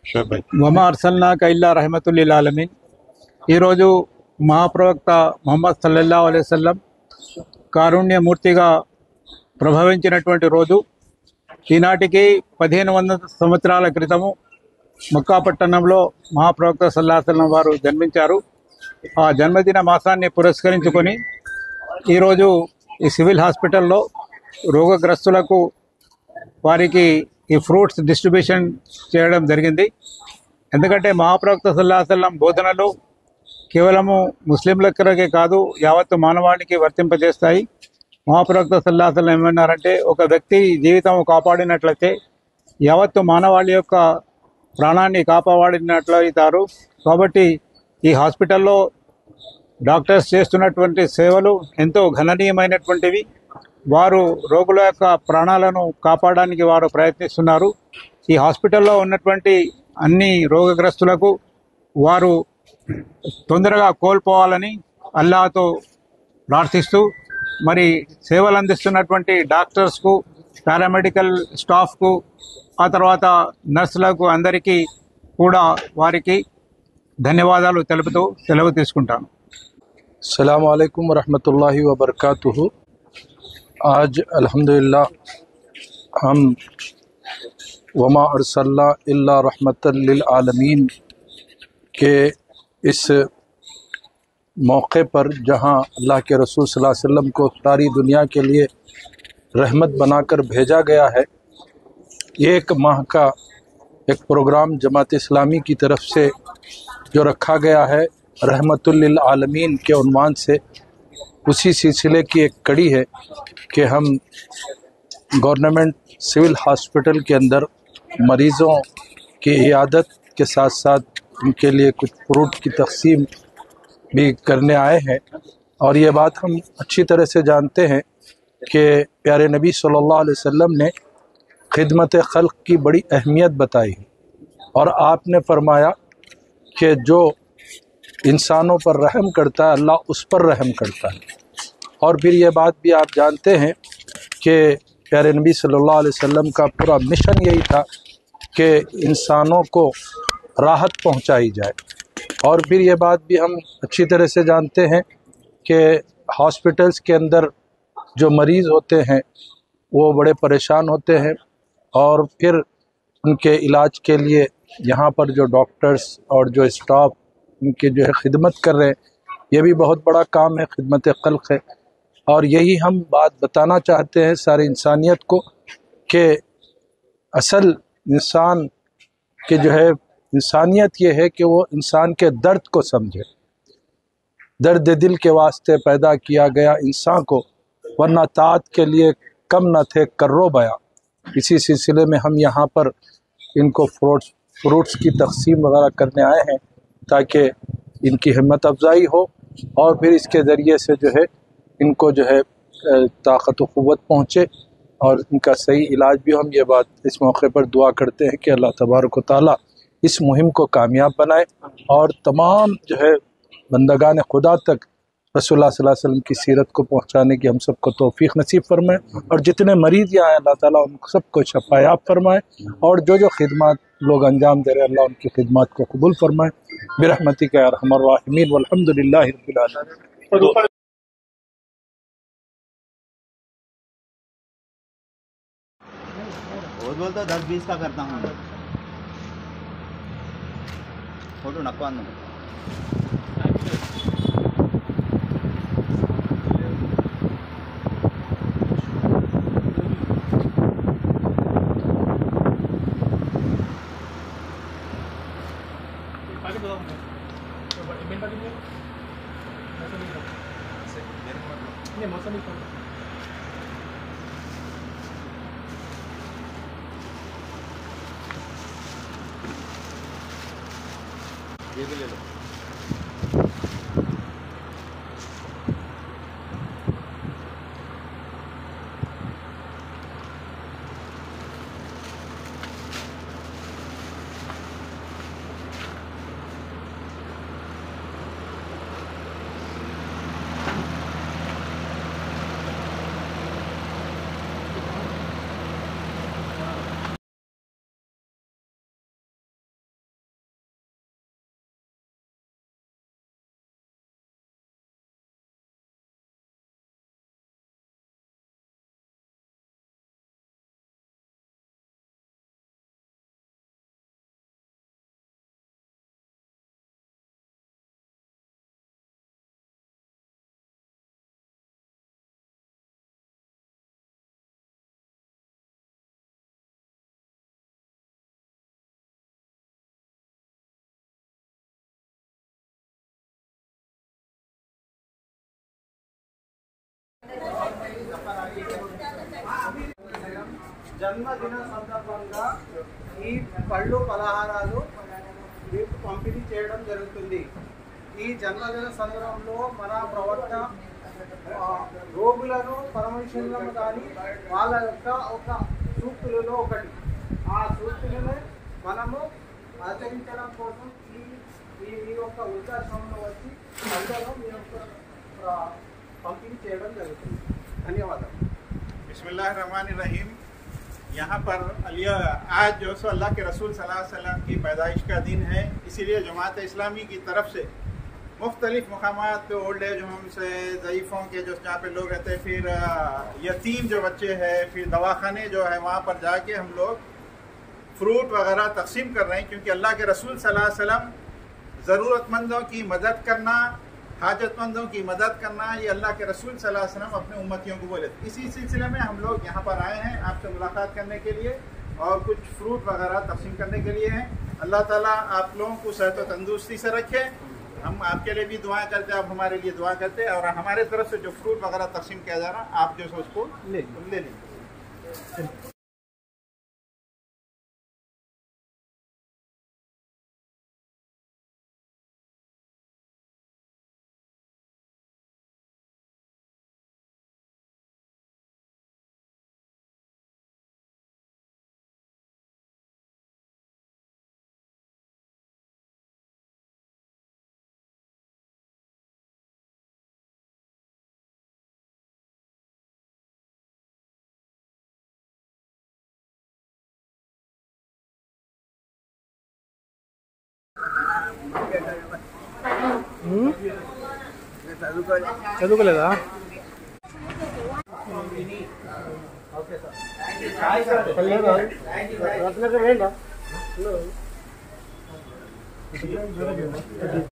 వమా అర్సల్నాక ఇల్లా రహమతుల్ లిల్ ఆలమీన్. ఈరోజు మహాప్రవక్త ముహమ్మద్ సల్లల్లాహు అలైహి వసల్లం కారుణ్యమూర్తిగా ప్రభవించినటువంటి రోజు. ఈనాటికి 1500 సంవత్సరాల క్రితము మక్కా పట్టణంలో మహాప్రవక్త సల్లల్లాహు అలైహి వసల్లం వారు జన్మించారు. ఆ జన్మదిన మాసాన్ని పురస్కరించుకొని ఈరోజు ఈ సివిల్ హాస్పిటల్లో రోగగ్రస్తులకు వారికి ఈ ఫ్రూట్స్ డిస్ట్రిబ్యూషన్ చేయడం జరిగింది. ఎందుకంటే మహాప్రవక్త సల్లల్లాహు అలైహి వసల్లం బోధనలు కేవలము ముస్లింలకే కాదు, యావత్తు మానవాళికి వర్తింపజేస్తాయి. మహాప్రవక్త సల్లల్లాహు అలైహి వసల్లం ఏమన్నారంటే, ఒక వ్యక్తి జీవితం కాపాడినట్లయితే యావత్తు మానవాళి యొక్క ప్రాణాన్ని కాపాడినట్లయితారు. కాబట్టి ఈ హాస్పిటల్లో డాక్టర్స్ చేస్తున్నటువంటి సేవలు ఎంతో గణనీయమైనటువంటివి. వారు రోగుల యొక్క ప్రాణాలను కాపాడడానికి వారు ప్రయత్నిస్తున్నారు. ఈ హాస్పిటల్లో ఉన్నటువంటి అన్ని రోగగ్రస్తులకు వారు తొందరగా కోల్పోవాలని అల్లాహ్తో ప్రార్థిస్తూ, మరి సేవలు అందిస్తున్నటువంటి డాక్టర్స్కు, పారామెడికల్ స్టాఫ్కు, ఆ తర్వాత నర్సులకు అందరికీ కూడా వారికి ధన్యవాదాలు తెలుపుతూ సెలవు తీసుకుంటాను. अस्सलामु अलैकुम वरहमतुल्लाहि वबरकातुहू। आज अल्हम्दुलिल्लाह हम वमा अरसलना इल्ला रहमतल लिल आलमीन के इस मौके पर, जहां अल्लाह के रसूल सल्लल्लाहु अलैहि वसल्लम को सारी दुनिया के लिए रहमत बनाकर भेजा गया है, एक माह का एक प्रोग्राम जमात इस्लामी की तरफ से जो रखा गया है रहमतुल लिल आलमीन के उन्वान से, उसी सिलसिले की एक कड़ी है कि हम गवर्नमेंट सिविल हॉस्पिटल के अंदर मरीज़ों की इयादत के साथ साथ उनके लिए कुछ फ्रूट की तकसीम भी करने आए हैं। और ये बात हम अच्छी तरह से जानते हैं कि प्यारे नबी सल्लल्लाहु अलैहि वसल्लम ने खिदमत खल्क़ की बड़ी अहमियत बताई है, और आपने फरमाया कि जो इंसानों पर रहम करता है अल्लाह उस पर रहम करता है। और फिर ये बात भी आप जानते हैं कि प्यारे नबी सल्लल्लाहु अलैहि वसल्लम का पूरा मिशन यही था कि इंसानों को राहत पहुंचाई जाए। और फिर ये बात भी हम अच्छी तरह से जानते हैं कि हॉस्पिटल्स के अंदर जो मरीज़ होते हैं वो बड़े परेशान होते हैं, और फिर उनके इलाज के लिए यहाँ पर जो डॉक्टर्स और जो स्टाफ उनके जो है खिदमत कर रहे हैं, ये भी बहुत बड़ा काम है, खिदमत खल्क़ है। और यही हम बात बताना चाहते हैं सारी इंसानियत को कि असल इंसान के जो है इंसानियत ये है कि वो इंसान के दर्द को समझे। दर्द दिल के वास्ते पैदा किया गया इंसान को, वरना तात के लिए कम न थे कर्रो बया। इसी सिलसिले में हम यहाँ पर इनको फ्रूट्स की तकसीम वगैरह करने आए हैं ताकि इनकी हिम्मत अफजाई हो, और फिर इसके ज़रिए से जो है इनको जो है ताकत व क़ुव्वत पहुँचे और इनका सही इलाज भी। हम ये बात इस मौके पर दुआ करते हैं कि अल्लाह तबारक व तआला इस मुहिम को कामयाब बनाए और तमाम जो है बंदगान खुदा तक रसूलुल्लाह सल्लल्लाहु अलैहि वसल्लम की सीरत को पहुँचाने की हम सबको तौफीक नसीब फरमाए। और जितने मरीज़ यहाँ आए अल्लाह ताला उन सबको शफायाब फरमाए, और जो खिदमत लोग अंजाम दे रहे हैं अल्लाह उनकी खिदमत को कबूल फरमाए बिरहमतिका या अरहमर राहिमीन वल्हम्दुलिल्लाहि रब्बिल आलमीन। बोल तो 10-20 का करता हूँ फोटो नकवा జన్మదిన సందర్భంగా ఈ పళ్ళు పలహారాలు మీకు పంపిణీ చేయడం జరుగుతుంది. ఈ జన్మదిన సందర్భంలో మన ప్రవక్త రోగులను పరమేశ్వరులను కానీ వాళ్ళ యొక్క ఒక సూక్తులలో ఒకటి, ఆ సూక్తులను మనము ఆచరించడం కోసం ఈ యొక్క వృద్ధాశ్రమంలో వచ్చి అందరూ మీ యొక్క పంపిణీ చేయడం జరుగుతుంది. ధన్యవాదాలు. बिस्मिल्लाहिर्रहमानिर्रहीम। यहाँ पर आज जो सो अल्लाह के रसूल सल्लल्लाहु अलैहि वसल्लम की पैदाइश का दिन है, इसीलिए जमात इस्लामी की तरफ से मुख्तलिफ मकामात पे ओल्ड एज होम्स है, ज़ईफ़ों के जो जहाँ पे लोग रहते हैं, फिर यतीम जो बच्चे हैं, फिर दवाखाने जो है वहाँ पर जाके हम लोग फ्रूट वगैरह तकसीम कर रहे हैं, क्योंकि अल्लाह के रसूल सल्लल्लाहु अलैहि वसल्लम ज़रूरतमंदों की मदद करना, हाजतमंदों की मदद करना, ये अल्लाह के रसूल सल्लल्लाहु अलैहि वसल्लम अपने उम्मतियों को बोले। इसी सिलसिले में हम लोग यहाँ पर आए हैं आपसे मुलाकात करने के लिए और कुछ फ्रूट वगैरह तकसीम करने के लिए हैं। अल्लाह ताला आप लोगों को सेहत व तंदुरुस्ती से रखे। हम आपके लिए भी दुआ करते हैं, आप हमारे लिए दुआ करते हैं, और हमारे तरफ से जो फ्रूट वगैरह तकसीम किया जा रहा है आप जो है उसको ले लीजिए। చదువుకోలేదా? Okay sir.